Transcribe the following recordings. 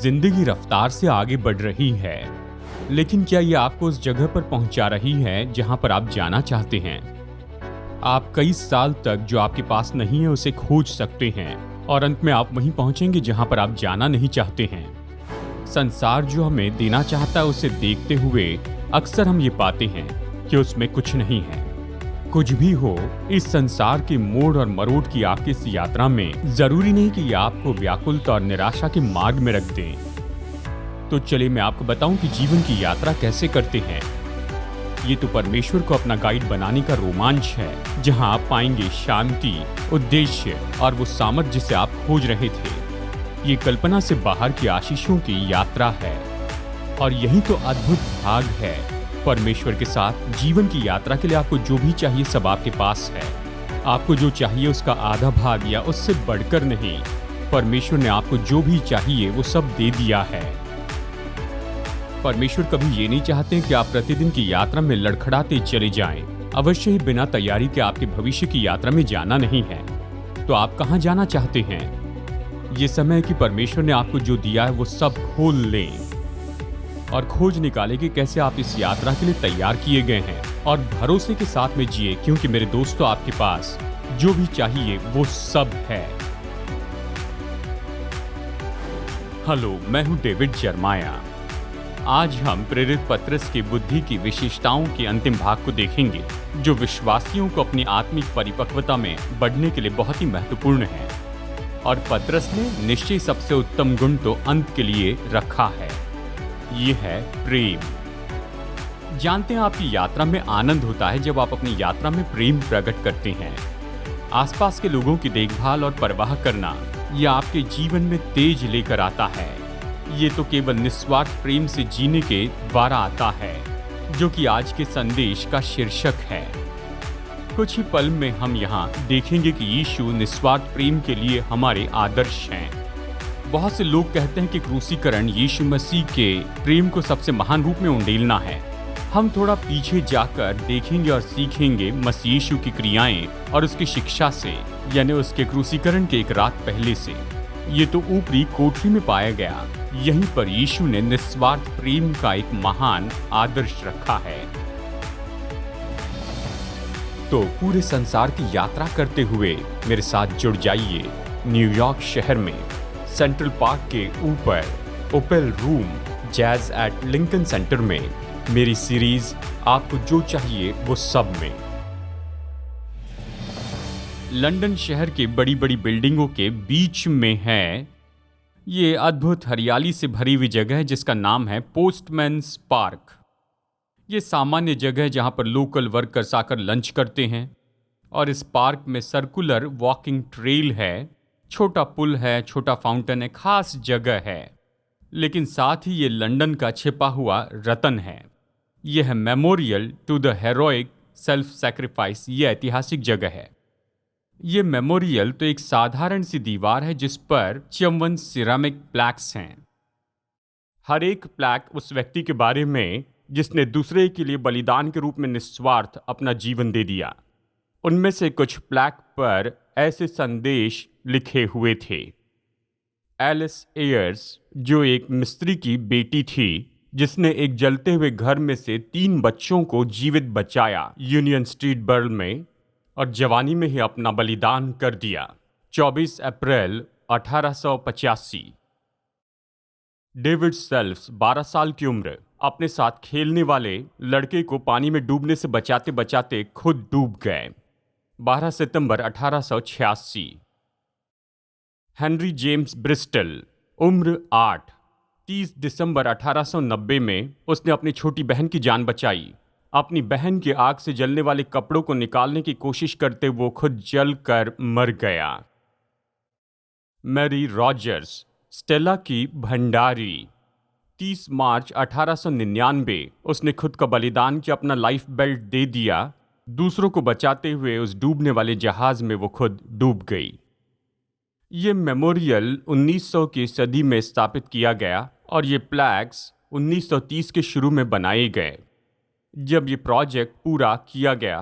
जिंदगी रफ्तार से आगे बढ़ रही है, लेकिन क्या ये आपको उस जगह पर पहुंचा रही है जहां पर आप जाना चाहते हैं? आप कई साल तक जो आपके पास नहीं है उसे खोज सकते हैं और अंत में आप वहीं पहुंचेंगे जहां पर आप जाना नहीं चाहते हैं। संसार जो हमें देना चाहता है उसे देखते हुए अक्सर हम ये पाते हैं कि उसमें कुछ नहीं है। कुछ भी हो, इस संसार के मोड़ और मरोड़ की आपकी इस यात्रा में जरूरी नहीं कि ये आपको व्याकुलता और निराशा के मार्ग में रख दें। तो चलिए मैं आपको बताऊं कि जीवन की यात्रा कैसे करते हैं। ये तो परमेश्वर को अपना गाइड बनाने का रोमांच है, जहां आप पाएंगे शांति, उद्देश्य और वो सामर्थ्य जिसे आप खोज रहे थे। ये कल्पना से बाहर की आशीषों की यात्रा है और यही तो अद्भुत भाग है। परमेश्वर के साथ जीवन की यात्रा के लिए आपको जो भी चाहिए सब आपके पास है। आपको जो चाहिए उसका आधा भाग या उससे बढ़कर नहीं, परमेश्वर ने आपको जो भी चाहिए वो सब दे दिया है। परमेश्वर कभी ये नहीं चाहते कि आप प्रतिदिन की यात्रा में लड़खड़ाते चले जाएं। अवश्य ही बिना तैयारी के आपके भविष्य की यात्रा में जाना नहीं है। तो आप कहाँ जाना चाहते हैं? ये समय है कि परमेश्वर ने आपको जो दिया है वो सब खोल लें और खोज निकाले कि कैसे आप इस यात्रा के लिए तैयार किए गए हैं और भरोसे के साथ में जिए, क्योंकि मेरे दोस्तों आपके पास जो भी चाहिए वो सब है। हेलो, मैं हूं डेविड जर्माया। आज हम प्रेरित पतरस की बुद्धि की विशेषताओं के अंतिम भाग को देखेंगे, जो विश्वासियों को अपनी आत्मिक परिपक्वता में बढ़ने के लिए बहुत ही महत्वपूर्ण है। और पतरस ने निश्चय सबसे उत्तम गुण तो अंत के लिए रखा है। ये है प्रेम। जानते हैं, आपकी यात्रा में आनंद होता है जब आप अपनी यात्रा में प्रेम प्रकट करते हैं। आसपास के लोगों की देखभाल और परवाह करना ये आपके जीवन में तेज लेकर आता है। ये तो केवल निस्वार्थ प्रेम से जीने के द्वारा आता है, जो कि आज के संदेश का शीर्षक है। कुछ ही पल में हम यहाँ देखेंगे कि यीशु निस्वार्थ प्रेम के लिए हमारे आदर्श हैं। बहुत से लोग कहते हैं कि क्रूसीकरण यीशु मसीह के प्रेम को सबसे महान रूप में उंडेलना है। हम थोड़ा पीछे जाकर देखेंगे और सीखेंगे मसीह यीशु की क्रियाएं और उसकी शिक्षा से, यानी उसके क्रूसीकरण के एक रात पहले से। ये तो ऊपरी कोठरी में पाया गया। यहीं पर यीशु ने निस्वार्थ प्रेम का एक महान आदर्श रखा है। तो पूरे संसार की यात्रा करते हुए मेरे साथ जुड़ जाइए न्यूयॉर्क शहर में सेंट्रल पार्क के ऊपर Appel Room Jazz at Lincoln Center में मेरी सीरीज आपको जो चाहिए वो सब में। लंदन शहर के बड़ी बड़ी बिल्डिंगों के बीच में है ये अद्भुत हरियाली से भरी हुई जगह है जिसका नाम है पोस्टमैन्स पार्क। ये सामान्य जगह है जहां पर लोकल वर्कर्स आकर लंच करते हैं और इस पार्क में सर्कुलर वॉकिंग ट्रेल है, छोटा पुल है, छोटा फाउंटेन है, खास जगह है। लेकिन साथ ही ये लंदन का छिपा हुआ रतन है। यह है memorial to the heroic self sacrifice. ये ऐतिहासिक जगह है। ये मेमोरियल तो एक साधारण सी दीवार है जिस पर 54 सिरामिक प्लैक्स हैं। हर एक प्लैक उस व्यक्ति के बारे में जिसने दूसरे के लिए बलिदान के रूप में निस्वार्थ अपना जीवन दे दिया। उनमें से कुछ प्लैक पर ऐसे संदेश लिखे हुए थे। एलिस एयर्स, जो एक मिस्त्री की बेटी थी जिसने एक जलते हुए घर में से 3 बच्चों को जीवित बचाया यूनियन स्ट्रीट बर्ल में और जवानी में ही अपना बलिदान कर दिया। 24 अप्रैल 1885। डेविड सेल्फ्स 12 साल की उम्र अपने साथ खेलने वाले लड़के को पानी में डूबने से बचाते बचाते खुद डूब गए। 12 सितंबर 1886। हेनरी जेम्स ब्रिस्टल, उम्र 8। 30 दिसंबर 1890 में उसने अपनी छोटी बहन की जान बचाई। अपनी बहन की आग से जलने वाले कपड़ों को निकालने की कोशिश करते वो खुद जलकर मर गया। मैरी रॉजर्स, स्टेला की भंडारी। 30 मार्च 1899 उसने खुद का बलिदान किया, अपना लाइफ बेल्ट दे दिया। दूसरों को बचाते हुए उस डूबने वाले जहाज में वो खुद डूब गई। ये मेमोरियल 1900 की सदी में स्थापित किया गया और ये प्लैक्स 1930 के शुरू में बनाए गए। जब ये प्रोजेक्ट पूरा किया गया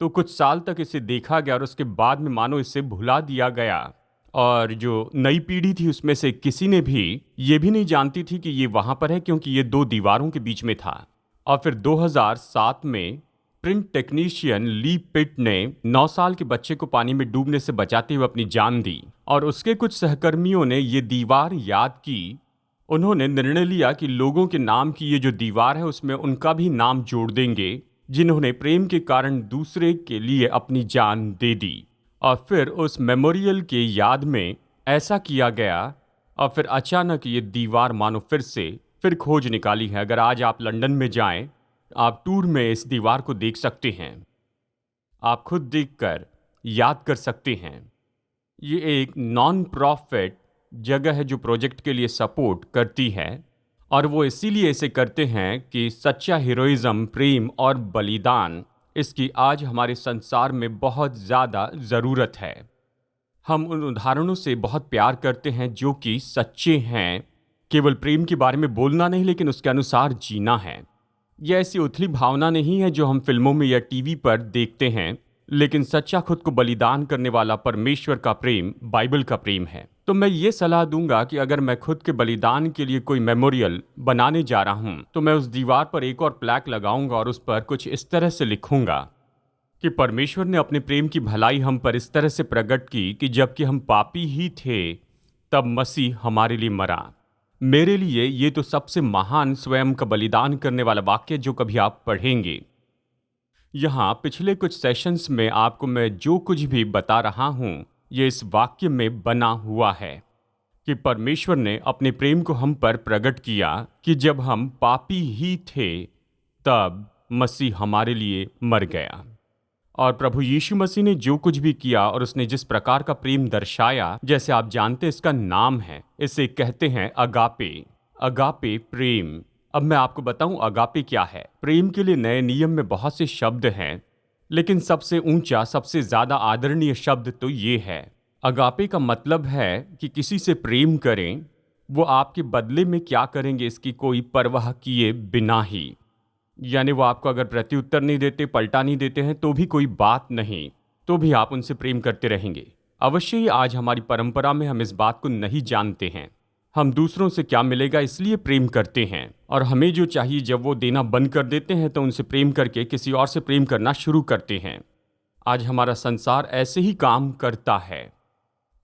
तो कुछ साल तक इसे देखा गया और उसके बाद में मानो इसे भुला दिया गया और जो नई पीढ़ी थी उसमें से किसी ने भी ये भी नहीं जानती थी कि ये वहाँ पर है, क्योंकि ये दो दीवारों के बीच में था। और फिर 2007 में प्रिंट टेक्नीशियन ली पिट ने 9 साल के बच्चे को पानी में डूबने से बचाते हुए अपनी जान दी, और उसके कुछ सहकर्मियों ने ये दीवार याद की। उन्होंने निर्णय लिया कि लोगों के नाम की ये जो दीवार है उसमें उनका भी नाम जोड़ देंगे, जिन्होंने प्रेम के कारण दूसरे के लिए अपनी जान दे दी। और फिर उस मेमोरियल के याद में ऐसा किया गया, और फिर अचानक ये दीवार मानो फिर खोज निकाली है। अगर आज आप लंदन में जाएं, आप टूर में इस दीवार को देख सकते हैं, आप खुद देखकर याद कर सकते हैं। ये एक नॉन प्रॉफिट जगह है जो प्रोजेक्ट के लिए सपोर्ट करती है, और वो इसीलिए इसे करते हैं कि सच्चा हीरोइज्म, प्रेम और बलिदान, इसकी आज हमारे संसार में बहुत ज़्यादा ज़रूरत है। हम उन उदाहरणों से बहुत प्यार करते हैं जो कि सच्चे हैं। केवल प्रेम के बारे में बोलना नहीं, लेकिन उसके अनुसार जीना है। यह ऐसी उथली भावना नहीं है जो हम फिल्मों में या टीवी पर देखते हैं, लेकिन सच्चा खुद को बलिदान करने वाला परमेश्वर का प्रेम बाइबल का प्रेम है। तो मैं ये सलाह दूंगा कि अगर मैं खुद के बलिदान के लिए कोई मेमोरियल बनाने जा रहा हूं, तो मैं उस दीवार पर एक और प्लैक लगाऊंगा और उस पर कुछ इस तरह से लिखूंगा कि परमेश्वर ने अपने प्रेम की भलाई हम पर इस तरह से प्रकट की कि जबकि हम पापी ही थे, तब मसीह हमारे लिए मरा। मेरे लिए ये तो सबसे महान स्वयं का बलिदान करने वाला वाक्य जो कभी आप पढ़ेंगे। यहाँ पिछले कुछ सेशंस में आपको मैं जो कुछ भी बता रहा हूँ, ये इस वाक्य में बना हुआ है कि परमेश्वर ने अपने प्रेम को हम पर प्रकट किया कि जब हम पापी ही थे, तब मसीह हमारे लिए मर गया। और प्रभु यीशु मसीह ने जो कुछ भी किया और उसने जिस प्रकार का प्रेम दर्शाया, जैसे आप जानते हैं इसका नाम है, इसे कहते हैं अगापे। अगापे प्रेम। अब मैं आपको बताऊं अगापे क्या है। प्रेम के लिए नए नियम में बहुत से शब्द हैं, लेकिन सबसे ऊंचा, सबसे ज्यादा आदरणीय शब्द तो ये है। अगापे का मतलब है कि किसी से प्रेम करें, वो आपके बदले में क्या करेंगे इसकी कोई परवाह किए बिना ही। यानी वो आपको अगर प्रत्युत्तर नहीं देते, पलटा नहीं देते हैं, तो भी कोई बात नहीं, तो भी आप उनसे प्रेम करते रहेंगे। अवश्य ही आज हमारी परंपरा में हम इस बात को नहीं जानते हैं। हम दूसरों से क्या मिलेगा इसलिए प्रेम करते हैं, और हमें जो चाहिए जब वो देना बंद कर देते हैं, तो उनसे प्रेम करके किसी और से प्रेम करना शुरू करते हैं। आज हमारा संसार ऐसे ही काम करता है,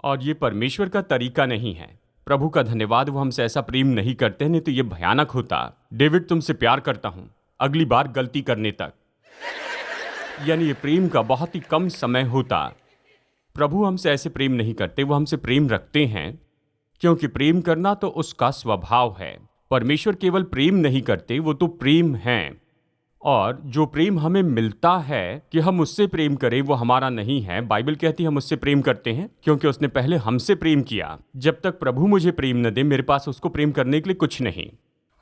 और ये परमेश्वर का तरीका नहीं है। प्रभु का धन्यवाद, वो हमसे ऐसा प्रेम नहीं करते, नहीं तो ये भयानक होता। डेविड, तुमसे प्यार करता हूं, अगली बार गलती करने तक। यानी ये प्रेम का बहुत ही कम समय होता। प्रभु हमसे ऐसे प्रेम नहीं करते, वो हमसे प्रेम रखते हैं, क्योंकि प्रेम करना तो उसका स्वभाव है। परमेश्वर केवल प्रेम नहीं करते, वो तो प्रेम हैं। और जो प्रेम हमें मिलता है कि हम उससे प्रेम करें, वो हमारा नहीं है। बाइबल कहती है हम उससे प्रेम करते हैं क्योंकि उसने पहले हमसे प्रेम किया। जब तक प्रभु मुझे प्रेम न दे, मेरे पास उसको प्रेम करने के लिए कुछ नहीं।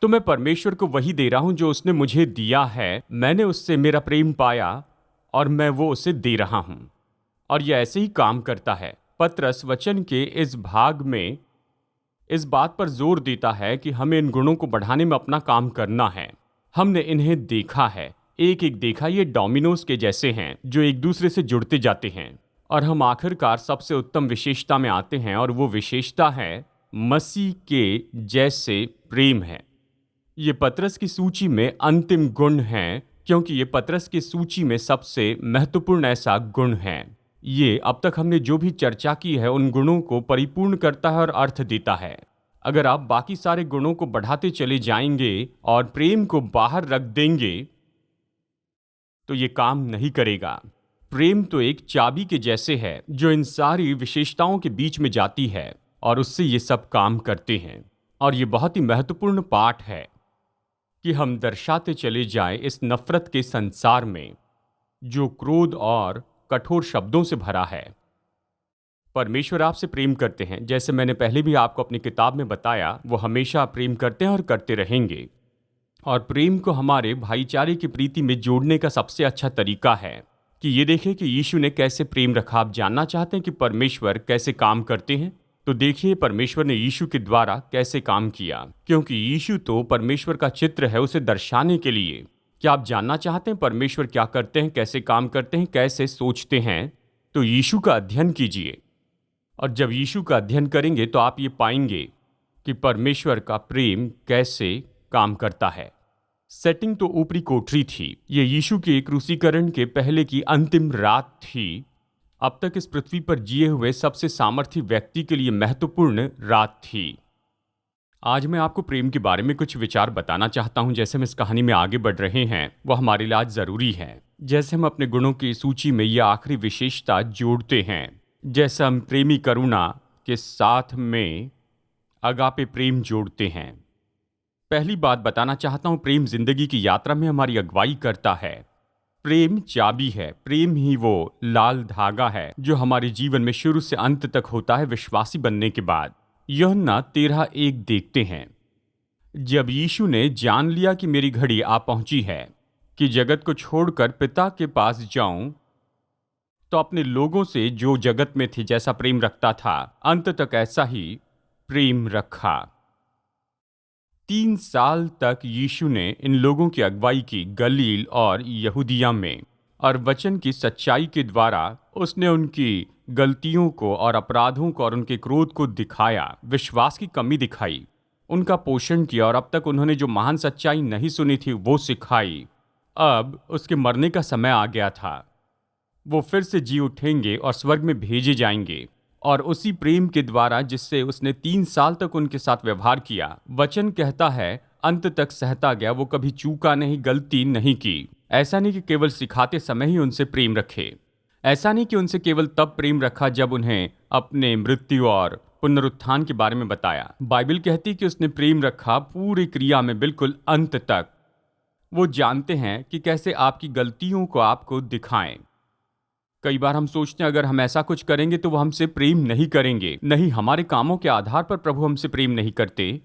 तो मैं परमेश्वर को वही दे रहा हूं जो उसने मुझे दिया है। मैंने उससे मेरा प्रेम पाया और मैं वो उसे दे रहा हूं, और यह ऐसे ही काम करता है। पतरस वचन के इस भाग में इस बात पर जोर देता है कि हमें इन गुणों को बढ़ाने में अपना काम करना है। हमने इन्हें देखा है, एक एक देखा। ये डोमिनोज के जैसे हैं जो एक दूसरे से जुड़ते जाते हैं, और हम आखिरकार सबसे उत्तम विशेषता में आते हैं, और वो विशेषता है मसीह के जैसे प्रेम है। ये पतरस की सूची में अंतिम गुण है, क्योंकि ये पतरस की सूची में सबसे महत्वपूर्ण ऐसा गुण है। ये अब तक हमने जो भी चर्चा की है उन गुणों को परिपूर्ण करता है और अर्थ देता है। अगर आप बाकी सारे गुणों को बढ़ाते चले जाएंगे और प्रेम को बाहर रख देंगे, तो ये काम नहीं करेगा। प्रेम तो एक चाबी के जैसे है जो इन सारी विशेषताओं के बीच में जाती है, और उससे ये सब काम करते हैं। और ये बहुत ही महत्वपूर्ण पाठ है कि हम दर्शाते चले जाएं इस नफरत के संसार में जो क्रोध और कठोर शब्दों से भरा है। परमेश्वर आपसे प्रेम करते हैं, जैसे मैंने पहले भी आपको अपनी किताब में बताया, वो हमेशा प्रेम करते हैं और करते रहेंगे। और प्रेम को हमारे भाईचारे की प्रीति में जोड़ने का सबसे अच्छा तरीका है कि ये देखें कि यीशु ने कैसे प्रेम रखा। आप जानना चाहते हैं कि परमेश्वर कैसे काम करते हैं, तो देखिए परमेश्वर ने यीशु के द्वारा कैसे काम किया, क्योंकि यीशु तो परमेश्वर का चित्र है उसे दर्शाने के लिए। क्या आप जानना चाहते हैं परमेश्वर क्या करते हैं, कैसे काम करते हैं, कैसे सोचते हैं? तो यीशु का अध्ययन कीजिए। और जब यीशु का अध्ययन करेंगे तो आप ये पाएंगे कि परमेश्वर का प्रेम कैसे काम करता है। सेटिंग तो ऊपरी कोठरी थी। ये यीशु के क्रूसीकरण के पहले की अंतिम रात थी। अब तक इस पृथ्वी पर जिए हुए सबसे सामर्थी व्यक्ति के लिए महत्वपूर्ण रात थी। आज मैं आपको प्रेम के बारे में कुछ विचार बताना चाहता हूं। जैसे हम इस कहानी में आगे बढ़ रहे हैं, वह हमारे लिए आज जरूरी है। जैसे हम अपने गुणों की सूची में यह आखिरी विशेषता जोड़ते हैं, जैसे हम प्रेमी करुणा के साथ में अगापे प्रेम जोड़ते हैं। पहली बात बताना चाहता हूं, प्रेम जिंदगी की यात्रा में हमारी अगुवाई करता है। प्रेम चाबी है। प्रेम ही वो लाल धागा है जो हमारे जीवन में शुरू से अंत तक होता है विश्वासी बनने के बाद। यूहन्ना 13:1 देखते हैं, जब यीशु ने जान लिया कि मेरी घड़ी आ पहुंची है कि जगत को छोड़कर पिता के पास जाऊं, तो अपने लोगों से जो जगत में थे जैसा प्रेम रखता था, अंत तक ऐसा ही प्रेम रखा। 3 साल तक यीशु ने इन लोगों की अगुवाई की गलील और यहूदिया में, और वचन की सच्चाई के द्वारा उसने उनकी गलतियों को और अपराधों को और उनके क्रोध को दिखाया, विश्वास की कमी दिखाई, उनका पोषण किया, और अब तक उन्होंने जो महान सच्चाई नहीं सुनी थी वो सिखाई। अब उसके मरने का समय आ गया था। वो फिर से जी उठेंगे और स्वर्ग में भेजे जाएंगे, और उसी प्रेम के द्वारा जिससे उसने 3 साल तक उनके साथ व्यवहार किया, वचन कहता है अंत तक सहता गया। वो कभी चूका नहीं, गलती नहीं की। ऐसा नहीं कि केवल सिखाते समय ही उनसे प्रेम रखे, ऐसा नहीं कि उनसे केवल तब प्रेम रखा जब उन्हें अपने मृत्यु और पुनरुत्थान के बारे में बताया। बाइबल कहती कि उसने प्रेम रखा पूरी क्रिया में, बिल्कुल अंत तक। वो जानते हैं कि कैसे आपकी गलतियों को आपको दिखाएं। कई बार हम सोचते हैं अगर हम ऐसा कुछ करेंगे तो वो हमसे प्रेम नहीं करेंगे। नहीं, हमारे कामों के आधार पर प्रभु हमसे प्रेम नहीं करते।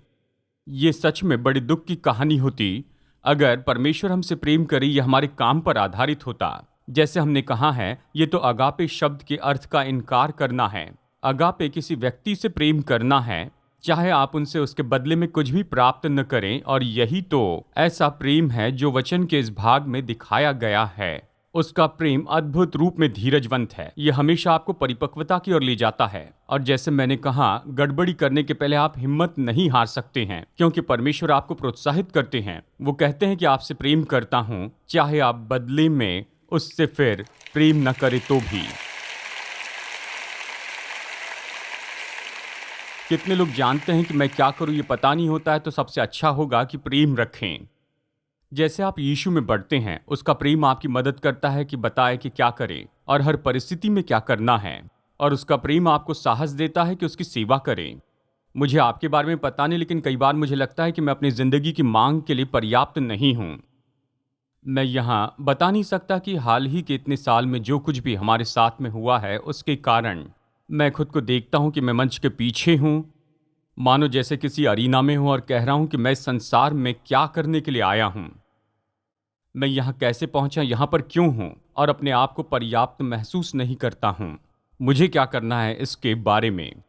ये सच में बड़ी दुख की कहानी होती अगर परमेश्वर हमसे प्रेम करे यह हमारे काम पर आधारित होता। जैसे हमने कहा है, ये तो अगापे शब्द के अर्थ का इनकार करना है। अगापे किसी व्यक्ति से प्रेम करना है, चाहे आप उनसे उसके बदले में कुछ भी प्राप्त न करें, और यही तो ऐसा प्रेम है जो वचन के इस भाग में दिखाया गया है। उसका प्रेम अद्भुत रूप में धीरजवंत है। यह हमेशा आपको परिपक्वता की ओर ले जाता है। और जैसे मैंने कहा, गड़बड़ी करने के पहले आप हिम्मत नहीं हार सकते हैं, क्योंकि परमेश्वर आपको प्रोत्साहित करते हैं। वो कहते हैं कि आपसे प्रेम करता हूं, चाहे आप बदले में उससे फिर प्रेम न करें तो भी। कितने लोग जानते हैं कि मैं क्या करूं ये पता नहीं होता है, तो सबसे अच्छा होगा कि प्रेम रखें। जैसे आप यीशु में बढ़ते हैं, उसका प्रेम आपकी मदद करता है कि बताए कि क्या करें और हर परिस्थिति में क्या करना है, और उसका प्रेम आपको साहस देता है कि उसकी सेवा करें। मुझे आपके बारे में पता नहीं, लेकिन कई बार मुझे लगता है कि मैं अपनी जिंदगी की मांग के लिए पर्याप्त नहीं हूं। मैं यहाँ बता नहीं सकता कि हाल ही के इतने साल में जो कुछ भी हमारे साथ में हुआ है, उसके कारण मैं खुद को देखता हूं कि मैं मंच के पीछे हूं, मानो जैसे किसी अरीना में हूं, और कह रहा हूं कि मैं इस संसार में क्या करने के लिए आया हूं, मैं यहाँ कैसे पहुंचा, यहाँ पर क्यों हूं, और अपने आप को पर्याप्त महसूस नहीं करता हूं। मुझे क्या करना है इसके बारे में।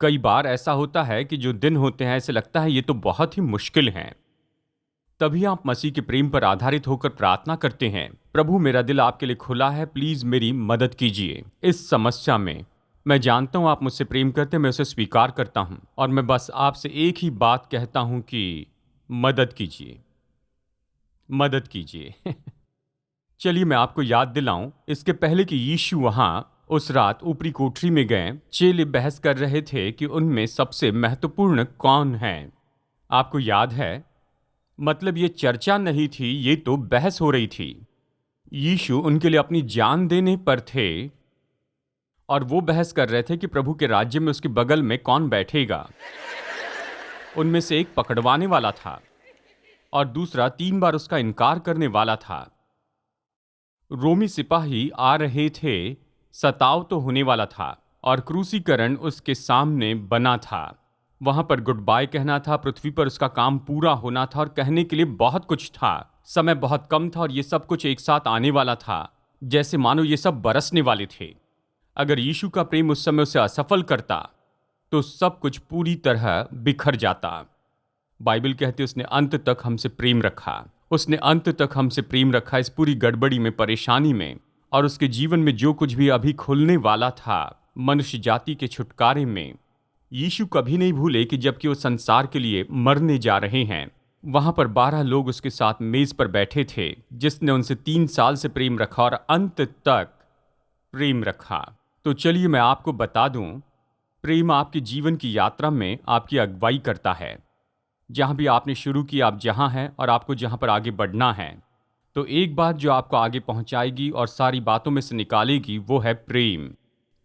कई बार ऐसा होता है कि जो दिन होते हैं ऐसे लगता है ये तो बहुत ही मुश्किल है। तभी आप मसीह के प्रेम पर आधारित होकर प्रार्थना करते हैं, प्रभु मेरा दिल आपके लिए खुला है, प्लीज मेरी मदद कीजिए इस समस्या में। मैं जानता हूं आप मुझसे प्रेम करते हैं, मैं उसे स्वीकार करता हूं, और मैं बस आपसे एक ही बात कहता हूं कि मदद कीजिए, मदद कीजिए। चलिए मैं आपको याद दिलाऊं, इसके पहले कि यीशु वहां उस रात ऊपरी कोठरी में गए, चेले बहस कर रहे थे कि उनमें सबसे महत्वपूर्ण कौन है। आपको याद है, मतलब ये चर्चा नहीं थी, ये तो बहस हो रही थी। यीशु उनके लिए अपनी जान देने पर थे, और वो बहस कर रहे थे कि प्रभु के राज्य में उसके बगल में कौन बैठेगा। उनमें से एक पकड़वाने वाला था और दूसरा 3 बार उसका इनकार करने वाला था। रोमी सिपाही आ रहे थे, सताव तो होने वाला था, और क्रूसीकरण उसके सामने बना था। वहां पर गुड बाय कहना था, पृथ्वी पर उसका काम पूरा होना था, और कहने के लिए बहुत कुछ था। समय बहुत कम था और ये सब कुछ एक साथ आने वाला था, जैसे मानो ये सब बरसने वाले थे। अगर यीशु का प्रेम उस समय उसे असफल करता तो सब कुछ पूरी तरह बिखर जाता। बाइबल कहती उसने अंत तक हमसे प्रेम रखा। उसने अंत तक हमसे प्रेम रखा इस पूरी गड़बड़ी में, परेशानी में, और उसके जीवन में जो कुछ भी अभी खुलने वाला था मनुष्य जाति के छुटकारे में। यीशु कभी नहीं भूले कि जबकि वो संसार के लिए मरने जा रहे हैं, वहां पर 12 लोग उसके साथ मेज पर बैठे थे, जिसने उनसे 3 साल से प्रेम रखा और अंत तक प्रेम रखा। तो चलिए मैं आपको बता दूं, प्रेम आपके जीवन की यात्रा में आपकी अगुवाई करता है। जहां भी आपने शुरू किया, आप जहां हैं और आपको जहां पर आगे बढ़ना है, तो एक बात जो आपको आगे पहुंचाएगी और सारी बातों में से निकालेगी, वो है प्रेम।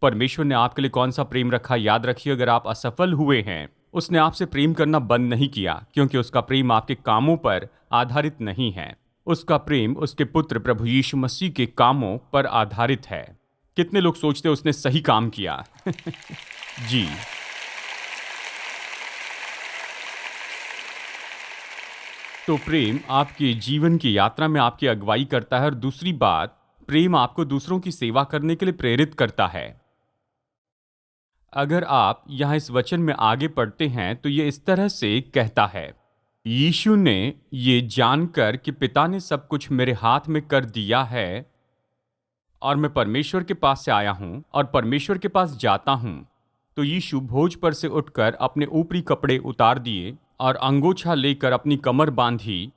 परमेश्वर ने आपके लिए कौन सा प्रेम रखा, याद रखिए। अगर आप असफल हुए हैं, उसने आपसे प्रेम करना बंद नहीं किया, क्योंकि उसका प्रेम आपके कामों पर आधारित नहीं है। उसका प्रेम उसके पुत्र प्रभु यीशु मसीह के कामों पर आधारित है। कितने लोग सोचते उसने सही काम किया? जी। तो प्रेम आपके जीवन की यात्रा में आपकी अगुवाई करता है। और दूसरी बात, प्रेम आपको दूसरों की सेवा करने के लिए प्रेरित करता है। अगर आप यहां इस वचन में आगे पढ़ते हैं तो ये इस तरह से कहता है, यीशु ने ये जानकर कि पिता ने सब कुछ मेरे हाथ में कर दिया है और मैं परमेश्वर के पास से आया हूं और परमेश्वर के पास जाता हूं, तो यीशु भोज पर से उठकर अपने ऊपरी कपड़े उतार दिए और अंगोछा लेकर अपनी कमर बांधी।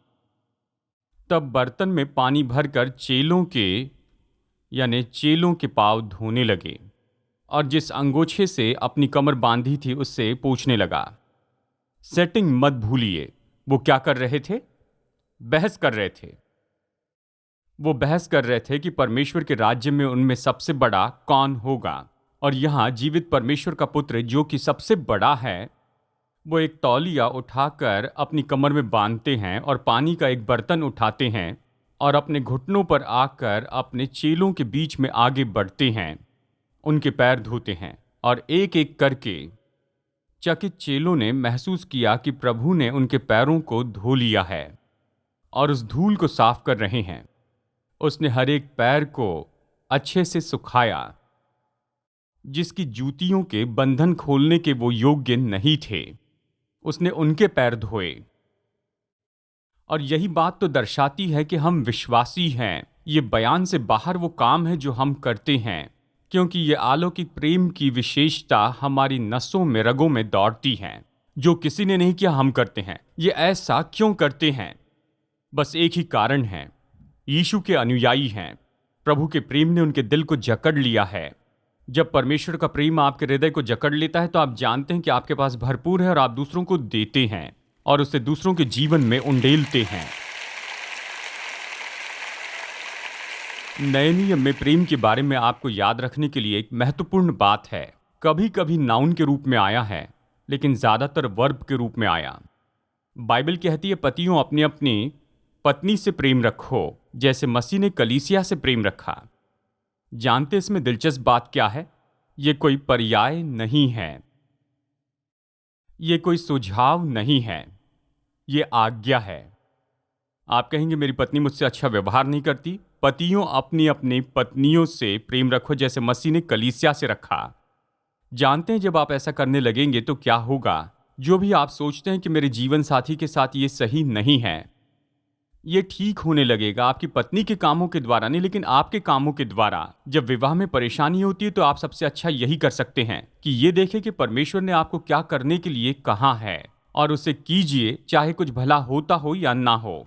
तब बर्तन में पानी भरकर चेलों के पाँव धोने लगे और जिस अंगोछे से अपनी कमर बांधी थी उससे पूछने लगा। सेटिंग मत भूलिए, वो क्या कर रहे थे? बहस कर रहे थे। वो बहस कर रहे थे कि परमेश्वर के राज्य में उनमें सबसे बड़ा कौन होगा। और यहां जीवित परमेश्वर का पुत्र जो कि सबसे बड़ा है, वो एक तौलिया उठाकर अपनी कमर में बांधते हैं और पानी का एक बर्तन उठाते हैं और अपने घुटनों पर आकर अपने चेलों के बीच में आगे बढ़ते हैं, उनके पैर धोते हैं। और एक एक करके चकित चेलों ने महसूस किया कि प्रभु ने उनके पैरों को धो लिया है और उस धूल को साफ कर रहे हैं। उसने हर एक पैर को अच्छे से सुखाया, जिसकी जूतियों के बंधन खोलने के वो योग्य नहीं थे। उसने उनके पैर धोए। और यही बात तो दर्शाती है कि हम विश्वासी हैं। ये बयान से बाहर वो काम है जो हम करते हैं, क्योंकि ये अलौकिक प्रेम की विशेषता हमारी नसों में, रगों में दौड़ती है। जो किसी ने नहीं किया, हम करते हैं। ये ऐसा क्यों करते हैं? बस एक ही कारण है, यीशु के अनुयायी हैं। प्रभु के प्रेम ने उनके दिल को जकड़ लिया है। जब परमेश्वर का प्रेम आपके हृदय को जकड़ लेता है तो आप जानते हैं कि आपके पास भरपूर है और आप दूसरों को देते हैं और उसे दूसरों के जीवन में उंडेलते हैं। नए नियम में प्रेम के बारे में आपको याद रखने के लिए एक महत्वपूर्ण बात है। कभी कभी नाउन के रूप में आया है, लेकिन ज्यादातर वर्ब के रूप में आया। बाइबल कहती है, पतियों अपनी अपनी पत्नी से प्रेम रखो, जैसे मसीह ने कलीसिया से प्रेम रखा। जानते इसमें दिलचस्प बात क्या है? ये कोई पर्याय नहीं है, ये कोई सुझाव नहीं है, ये आज्ञा है। आप कहेंगे मेरी पत्नी मुझसे अच्छा व्यवहार नहीं करती। पतियों अपनी अपनी पत्नियों से प्रेम रखो, जैसे मसीह ने कलीसिया से रखा। जानते हैं जब आप ऐसा करने लगेंगे तो क्या होगा? जो भी आप सोचते हैं कि मेरे जीवन साथी के साथ ये सही नहीं है, ये ठीक होने लगेगा। आपकी पत्नी के कामों के द्वारा नहीं, लेकिन आपके कामों के द्वारा। जब विवाह में परेशानी होती है तो आप सबसे अच्छा यही कर सकते हैं कि ये देखें कि परमेश्वर ने आपको क्या करने के लिए कहा है और उसे कीजिए, चाहे कुछ भला होता हो या ना हो।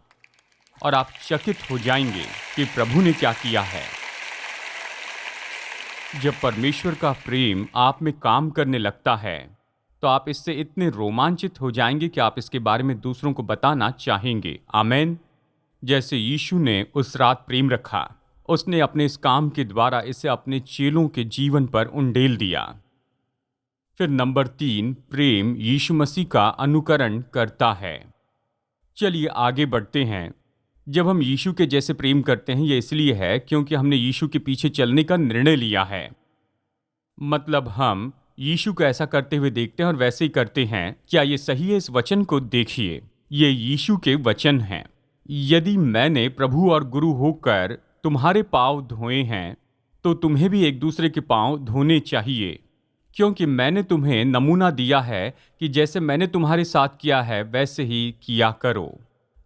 और आप चकित हो जाएंगे कि प्रभु ने क्या किया है। जब परमेश्वर का प्रेम आप में काम करने लगता है तो आप इससे इतने रोमांचित हो जाएंगे कि आप इसके बारे में दूसरों को बताना चाहेंगे। आमीन। जैसे यीशु ने उस रात प्रेम रखा, उसने अपने इस काम के द्वारा इसे अपने चेलों के जीवन पर उंडेल दिया। फिर नंबर 3, प्रेम यीशु मसीह का अनुकरण करता है। चलिए आगे बढ़ते हैं। जब हम यीशु के जैसे प्रेम करते हैं, यह इसलिए है क्योंकि हमने यीशु के पीछे चलने का निर्णय लिया है। मतलब हम यीशु को ऐसा करते हुए देखते हैं और वैसे ही करते हैं। क्या ये सही है? इस वचन को देखिए, ये यीशु के वचन हैं। यदि मैंने प्रभु और गुरु होकर तुम्हारे पाँव धोए हैं, तो तुम्हें भी एक दूसरे के पाँव धोने चाहिए, क्योंकि मैंने तुम्हें नमूना दिया है कि जैसे मैंने तुम्हारे साथ किया है वैसे ही किया करो।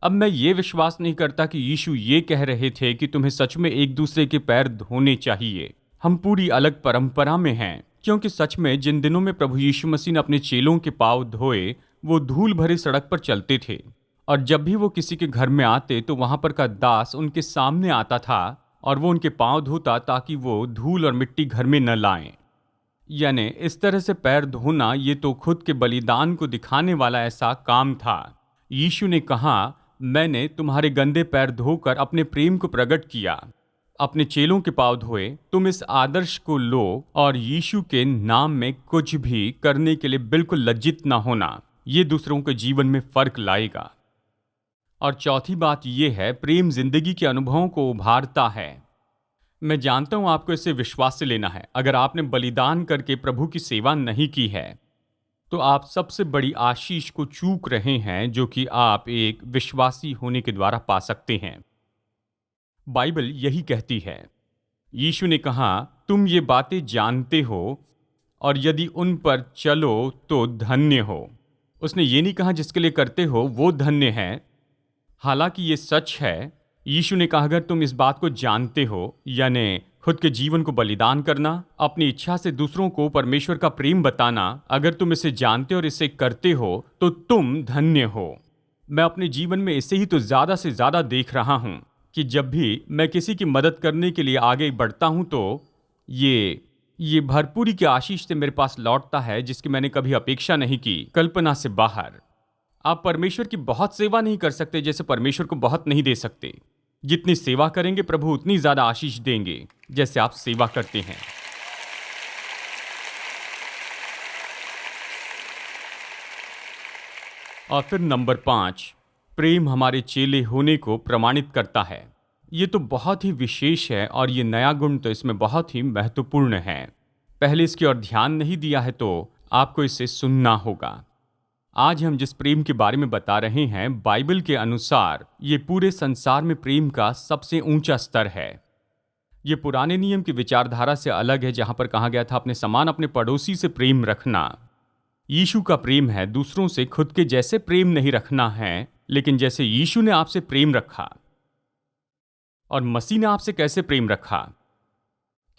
अब मैं ये विश्वास नहीं करता कि यीशु ये कह रहे थे कि तुम्हें सच में एक दूसरे के पैर धोने चाहिए। हम पूरी अलग परंपरा में हैं। क्योंकि सच में जिन दिनों में प्रभु यीशु मसीह ने अपने चेलों के पांव धोए, वो धूल भरी सड़क पर चलते थे, और जब भी वो किसी के घर में आते तो वहां पर का दास उनके सामने आता था और वो उनके पांव धोता ताकि वो धूल और मिट्टी घर में न लाएं। यानी इस तरह से पैर धोना ये तो खुद के बलिदान को दिखाने वाला ऐसा काम था। यीशु ने कहा, मैंने तुम्हारे गंदे पैर धोकर अपने प्रेम को प्रकट किया। अपने चेलों के पांव धोए। तुम इस आदर्श को लो और यीशु के नाम में कुछ भी करने के लिए बिल्कुल लज्जित ना होना। ये दूसरों के जीवन में फर्क लाएगा। और चौथी बात यह है, प्रेम जिंदगी के अनुभवों को उभारता है। मैं जानता हूं आपको इसे विश्वास से लेना है। अगर आपने बलिदान करके प्रभु की सेवा नहीं की है तो आप सबसे बड़ी आशीष को चूक रहे हैं, जो कि आप एक विश्वासी होने के द्वारा पा सकते हैं। बाइबल यही कहती है। यीशु ने कहा, तुम ये बातें जानते हो और यदि उन पर चलो तो धन्य हो। उसने ये नहीं कहा जिसके लिए करते हो वो धन्य है। हालांकि ये सच है। यीशु ने कहा, अगर तुम इस बात को जानते हो, यानी खुद के जीवन को बलिदान करना, अपनी इच्छा से दूसरों को परमेश्वर का प्रेम बताना, अगर तुम इसे जानते और इसे करते हो तो तुम धन्य हो। मैं अपने जीवन में इसे ही तो ज्यादा से ज्यादा देख रहा हूं कि जब भी मैं किसी की मदद करने के लिए आगे बढ़ता हूं तो ये भरपूरी की आशीष से मेरे पास लौटता है, जिसकी मैंने कभी अपेक्षा नहीं की, कल्पना से बाहर। आप परमेश्वर की बहुत सेवा नहीं कर सकते जैसे परमेश्वर को बहुत नहीं दे सकते। जितनी सेवा करेंगे प्रभु उतनी ज्यादा आशीष देंगे जैसे आप सेवा करते हैं। और फिर नंबर 5, प्रेम हमारे चेले होने को प्रमाणित करता है। ये तो बहुत ही विशेष है और ये नया गुण तो इसमें बहुत ही महत्वपूर्ण है। पहले इसकी ओर ध्यान नहीं दिया है तो आपको इसे सुनना होगा। आज हम जिस प्रेम के बारे में बता रहे हैं, बाइबल के अनुसार ये पूरे संसार में प्रेम का सबसे ऊंचा स्तर है। ये पुराने नियम की विचारधारा से अलग है, जहां पर कहा गया था अपने समान अपने पड़ोसी से प्रेम रखना। यीशु का प्रेम है दूसरों से खुद के जैसे प्रेम नहीं रखना है, लेकिन जैसे यीशु ने आपसे प्रेम रखा। और मसीह ने आपसे कैसे प्रेम रखा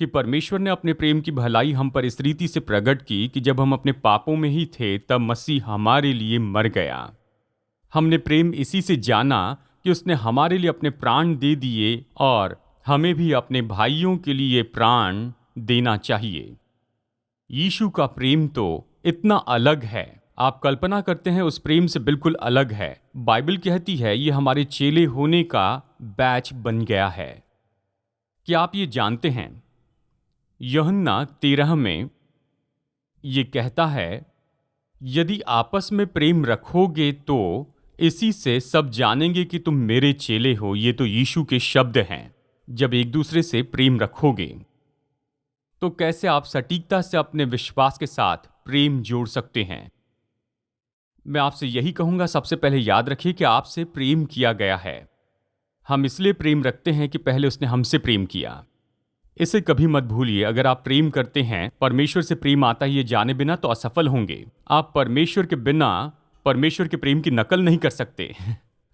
कि परमेश्वर ने अपने प्रेम की भलाई हम पर इस रीति से प्रकट की कि जब हम अपने पापों में ही थे तब मसीह हमारे लिए मर गया। हमने प्रेम इसी से जाना कि उसने हमारे लिए अपने प्राण दे दिए और हमें भी अपने भाइयों के लिए प्राण देना चाहिए। यीशु का प्रेम तो इतना अलग है, आप कल्पना करते हैं उस प्रेम से बिल्कुल अलग है। बाइबल कहती है ये हमारे चेले होने का बैच बन गया है। क्या आप ये जानते हैं, यूहन्ना 13 में ये कहता है, यदि आपस में प्रेम रखोगे तो इसी से सब जानेंगे कि तुम मेरे चेले हो। ये तो यीशु के शब्द हैं। जब एक दूसरे से प्रेम रखोगे तो कैसे आप सटीकता से अपने विश्वास के साथ प्रेम जोड़ सकते हैं। मैं आपसे यही कहूंगा, सबसे पहले याद रखिए कि आपसे प्रेम किया गया है। हम इसलिए प्रेम रखते हैं कि पहले उसने हमसे प्रेम किया। इसे कभी मत भूलिए। अगर आप प्रेम करते हैं, परमेश्वर से प्रेम आता है ये जाने बिना, तो असफल होंगे। आप परमेश्वर के बिना परमेश्वर के प्रेम की नकल नहीं कर सकते।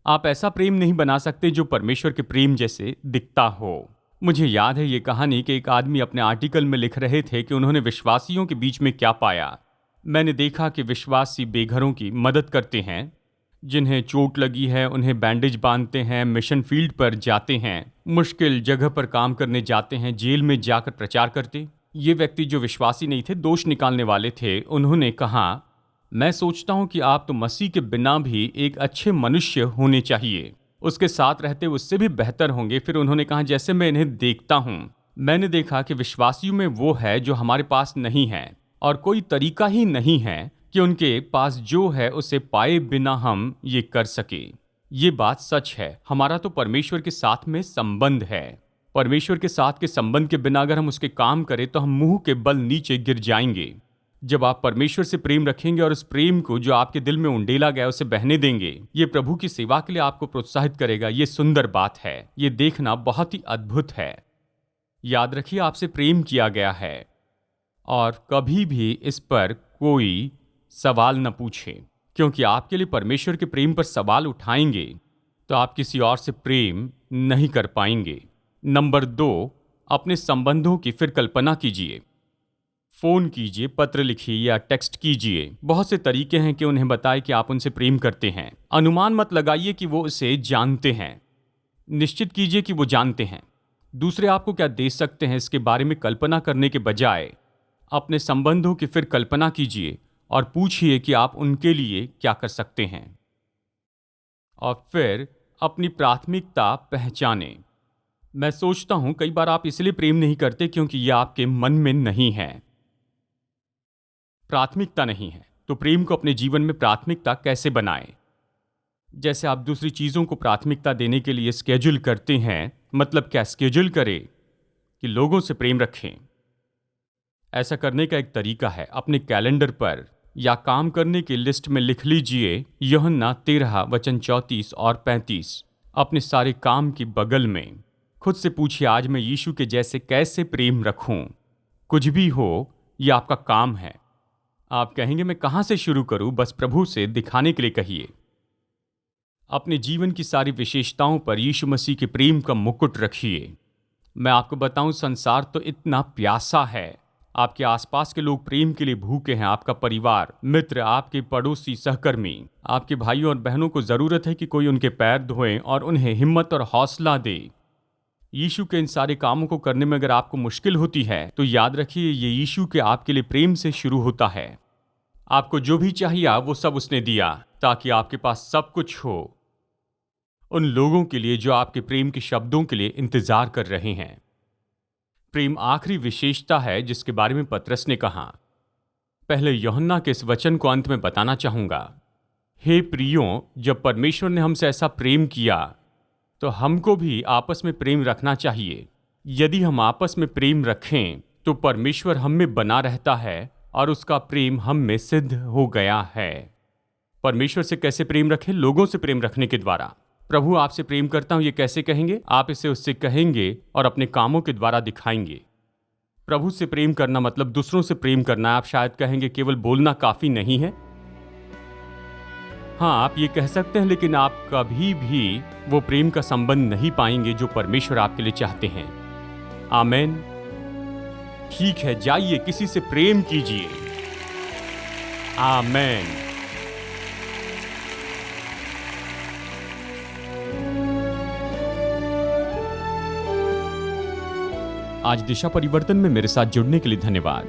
आप ऐसा प्रेम नहीं बना सकते जो परमेश्वर के प्रेम जैसे दिखता हो। मुझे याद है ये कहानी कि एक आदमी अपने आर्टिकल में लिख रहे थे कि उन्होंने विश्वासियों के बीच में क्या पाया। मैंने देखा कि विश्वासी बेघरों की मदद करते हैं, जिन्हें चोट लगी है उन्हें बैंडेज बांधते हैं, मिशन फील्ड पर जाते हैं, मुश्किल जगह पर काम करने जाते हैं, जेल में जाकर प्रचार करते। ये व्यक्ति जो विश्वासी नहीं थे, दोष निकालने वाले थे, उन्होंने कहा, मैं सोचता हूं कि आप तो मसीह के बिना भी एक अच्छे मनुष्य होने चाहिए, उसके साथ रहते उससे भी बेहतर होंगे। फिर उन्होंने कहा, जैसे मैं इन्हें देखता हूं, मैंने देखा कि विश्वासियों में वो है जो हमारे पास नहीं है, और कोई तरीका ही नहीं है कि उनके पास जो है उसे पाए बिना हम ये कर सके। ये बात सच है। हमारा तो परमेश्वर के साथ में संबंध है। परमेश्वर के साथ के संबंध के बिना अगर हम उसके काम करें तो हम मुंह के बल नीचे गिर जाएंगे। जब आप परमेश्वर से प्रेम रखेंगे और उस प्रेम को जो आपके दिल में उंडेला गया उसे बहने देंगे, ये प्रभु की सेवा के लिए आपको प्रोत्साहित करेगा। ये सुंदर बात है। ये देखना बहुत ही अद्भुत है। याद रखिए, आपसे प्रेम किया गया है और कभी भी इस पर कोई सवाल न पूछे, क्योंकि आपके लिए परमेश्वर के प्रेम पर सवाल उठाएंगे तो आप किसी और से प्रेम नहीं कर पाएंगे। नंबर 2, अपने संबंधों की फिर कल्पना कीजिए। फोन कीजिए, पत्र लिखिए या टेक्स्ट कीजिए। बहुत से तरीके हैं कि उन्हें बताएं कि आप उनसे प्रेम करते हैं। अनुमान मत लगाइए कि वो उसे जानते हैं, निश्चित कीजिए कि वो जानते हैं। दूसरे आपको क्या दे सकते हैं इसके बारे में कल्पना करने के बजाय अपने संबंधों की फिर कल्पना कीजिए और पूछिए कि आप उनके लिए क्या कर सकते हैं। और फिर अपनी प्राथमिकता पहचानें। मैं सोचता हूं कई बार आप इसलिए प्रेम नहीं करते क्योंकि यह आपके मन में नहीं है, प्राथमिकता नहीं है। तो प्रेम को अपने जीवन में प्राथमिकता कैसे बनाएं? जैसे आप दूसरी चीजों को प्राथमिकता देने के लिए स्केड्यूल करते हैं, मतलब क्या स्केड्यूल करें कि लोगों से प्रेम रखें। ऐसा करने का एक तरीका है, अपने कैलेंडर पर या काम करने की लिस्ट में लिख लीजिए यूहन्ना 13:34 और 35। अपने सारे काम की बगल में खुद से पूछिए, आज मैं यीशु के जैसे कैसे प्रेम रखूं। कुछ भी हो, यह आपका काम है। आप कहेंगे मैं कहां से शुरू करूं? बस प्रभु से दिखाने के लिए कहिए। अपने जीवन की सारी विशेषताओं पर यीशु मसीह के प्रेम का मुकुट रखिए। मैं आपको बताऊं, संसार तो इतना प्यासा है। आपके आसपास के लोग प्रेम के लिए भूखे हैं। आपका परिवार, मित्र, आपके पड़ोसी, सहकर्मी, आपके भाइयों और बहनों को जरूरत है कि कोई उनके पैर धोए और उन्हें हिम्मत और हौसला दे। यीशु के इन सारे कामों को करने में अगर आपको मुश्किल होती है तो याद रखिए, ये यीशु के आपके लिए प्रेम से शुरू होता है। आपको जो भी चाहिए वो सब उसने दिया ताकि आपके पास सब कुछ हो उन लोगों के लिए जो आपके प्रेम के शब्दों के लिए इंतजार कर रहे हैं। प्रेम आखिरी विशेषता है जिसके बारे में पतरस ने कहा। पहले यूहन्ना के इस वचन को अंत में बताना चाहूंगा। हे प्रियों, जब परमेश्वर ने हमसे ऐसा प्रेम किया तो हमको भी आपस में प्रेम रखना चाहिए। यदि हम आपस में प्रेम रखें तो परमेश्वर हम में बना रहता है और उसका प्रेम हम में सिद्ध हो गया है। परमेश्वर से कैसे प्रेम रखें? लोगों से प्रेम रखने के द्वारा। प्रभु आपसे प्रेम करता हूं, ये कैसे कहेंगे? आप इसे उससे कहेंगे और अपने कामों के द्वारा दिखाएंगे। प्रभु से प्रेम करना मतलब दूसरों से प्रेम करना है। आप शायद कहेंगे केवल बोलना काफी नहीं है। हाँ, आप ये कह सकते हैं, लेकिन आप कभी भी वो प्रेम का संबंध नहीं पाएंगे जो परमेश्वर आपके लिए चाहते हैं। आमेन। ठीक है, जाइए किसी से प्रेम कीजिए। आमेन। आज दिशा परिवर्तन में मेरे साथ जुड़ने के लिए धन्यवाद।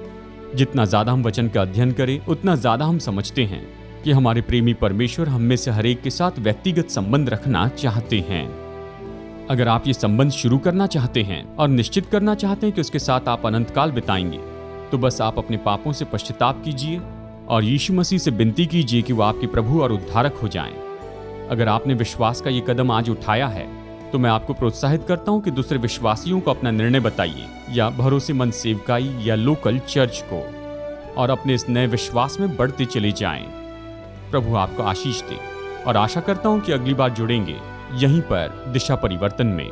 जितना ज्यादा हम वचन का अध्ययन करें उतना ज्यादा हम समझते हैं कि हमारे प्रेमी परमेश्वर हम में से हर एक के साथ व्यक्तिगत संबंध रखना चाहते हैं। अगर आप ये संबंध शुरू करना चाहते हैं और निश्चित करना चाहते हैं कि उसके साथ आप अनंत काल बिताएंगे, तो बस आप अपने पापों से पश्चाताप कीजिए और यीशु मसीह से विनती कीजिए कि वो आपके प्रभु और उद्धारक हो जाएं। अगर आपने विश्वास का ये कदम आज उठाया है तो मैं आपको प्रोत्साहित करता हूं कि दूसरे विश्वासियों को अपना निर्णय बताइए, या भरोसेमंद सेवकाई या लोकल चर्च को, और अपने इस नए विश्वास में बढ़ते चले जाएं। प्रभु आपको आशीष दे और आशा करता हूं कि अगली बार जुड़ेंगे यहीं पर दिशा परिवर्तन में।